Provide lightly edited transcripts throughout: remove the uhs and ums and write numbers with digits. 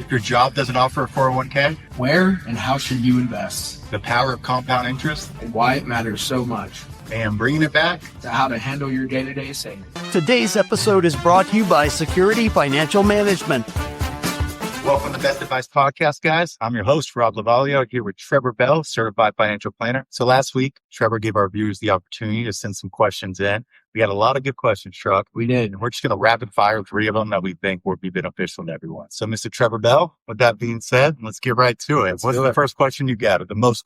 if your job doesn't offer a 401k? Where and how should you invest? The power of compound interest? And why it matters so much. And bringing it back to how to handle your day-to-day savings. Today's episode is brought to you by Security Financial Management. Welcome to Best Advice Podcast, guys. I'm your host, Rob Lovaglio, here with Trevor Bell, Certified Financial Planner. So last week, Trevor gave our viewers the opportunity to send some questions in. We had a lot of good questions, Truck. We did. And we're just going to rapid fire 3 of them that we think will be beneficial to everyone. So, Mr. Trevor Bell, with that being said, let's get right to it. What's the first question you got, or the most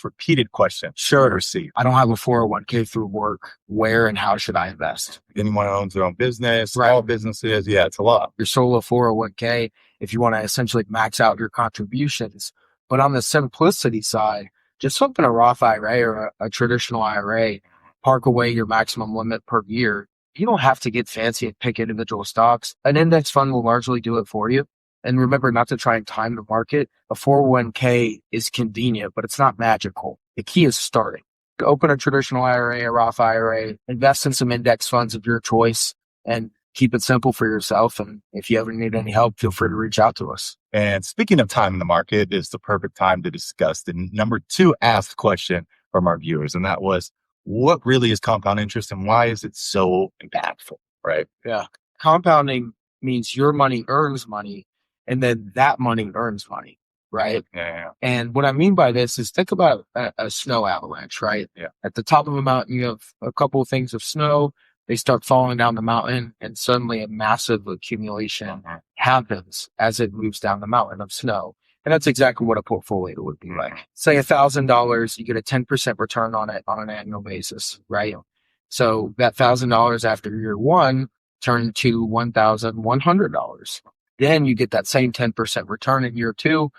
repeated question? Sure. Receive. I don't have a 401k through work. Where and how should I invest? Anyone who owns their own business, small businesses, yeah, it's a lot. Your solo 401k, if you want to essentially max out your contributions. But on the simplicity side, just open a Roth IRA or a traditional IRA, park away your maximum limit per year. You don't have to get fancy and pick individual stocks. An index fund will largely do it for you. And remember not to try and time the market. A 401k is convenient, but it's not magical. The key is starting. Open a traditional IRA, a Roth IRA, invest in some index funds of your choice, and keep it simple for yourself. And if you ever need any help, feel free to reach out to us. And speaking of time in the market, is the perfect time to discuss the number 2 asked question from our viewers. And that was, what really is compound interest and why is it so impactful, right? Yeah. Compounding means your money earns money and then that money earns money, right? Yeah. And what I mean by this is think about a snow avalanche, right? Yeah. At the top of a mountain, you have a couple of things of snow. They start falling down the mountain and suddenly a massive accumulation happens as it moves down the mountain of snow. And that's exactly what a portfolio would be like. Say $1,000, you get a 10% return on it on an annual basis, right? So that $1,000 after year 1 turned to $1,100. Then you get that same 10% return in year 2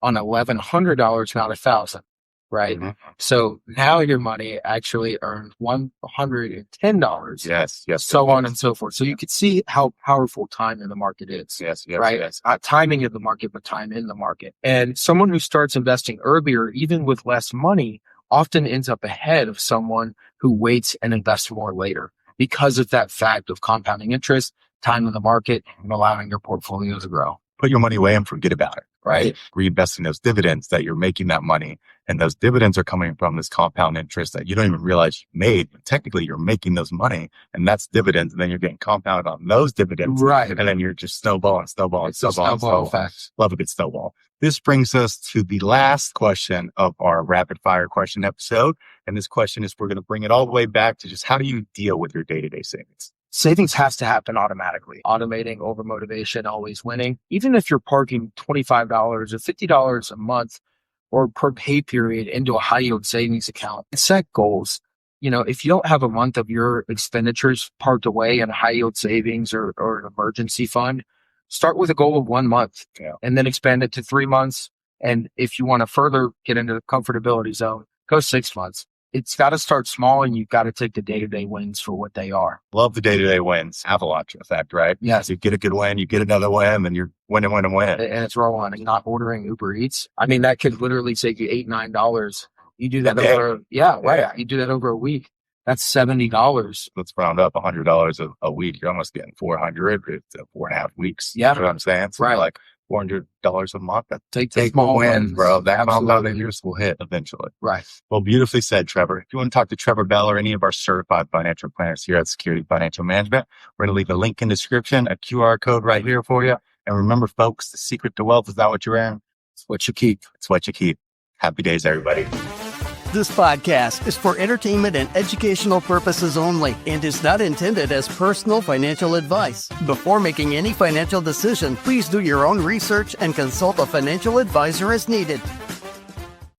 on $1,100, not $1,000, right? Mm-hmm. So now your money actually earned $110. Yes. So on and so forth. So you could see how powerful time in the market is. Yes. Right? Not timing in the market, but time in the market. And someone who starts investing earlier, even with less money, often ends up ahead of someone who waits and invests more later because of that fact of compounding interest, time in the market, and allowing your portfolio to grow. Put your money away and forget about it, right? Reinvesting those dividends that you're making that money. And those dividends are coming from this compound interest that you don't even realize you made. But technically, you're making those money and that's dividends. And then you're getting compounded on those dividends. Right. And then you're just snowballing. Snowball effect. Love a good snowball. This brings us to the last question of our rapid fire question episode. And this question is, we're going to bring it all the way back to just how do you deal with your day-to-day savings? Savings has to happen automatically. Automating over motivation, always winning. Even if you're parking $25 or $50 a month or per pay period into a high yield savings account, set goals. You know, if you don't have a month of your expenditures parked away in a high yield savings or an emergency fund, start with a goal of 1 month and then expand it to 3 months. And if you want to further get into the comfortability zone, go 6 months. It's got to start small and you've got to take the day-to-day wins for what they are. Love the day-to-day wins. Avalanche effect, right? Yes. You get a good win, you get another win, and you're winning. And it's rolling. And not ordering Uber Eats. I mean, that could literally save you $8, $9. You do that over, You do that over a week. That's $70. Let's round up $100 a week. You're almost getting $400 to 4.5 weeks. Yeah. You know what I'm saying? So like $400 a month. Take small wins, bro. That compounding interest will hit eventually. Right. Well, beautifully said, Trevor. If you want to talk to Trevor Bell or any of our certified financial planners here at Security Financial Management, we're going to leave a link in the description, a QR code right here for you. And remember, folks, the secret to wealth is not what you earn. It's what you keep. It's what you keep. Happy days, everybody. This podcast is for entertainment and educational purposes only and is not intended as personal financial advice. Before making any financial decision, please do your own research and consult a financial advisor as needed.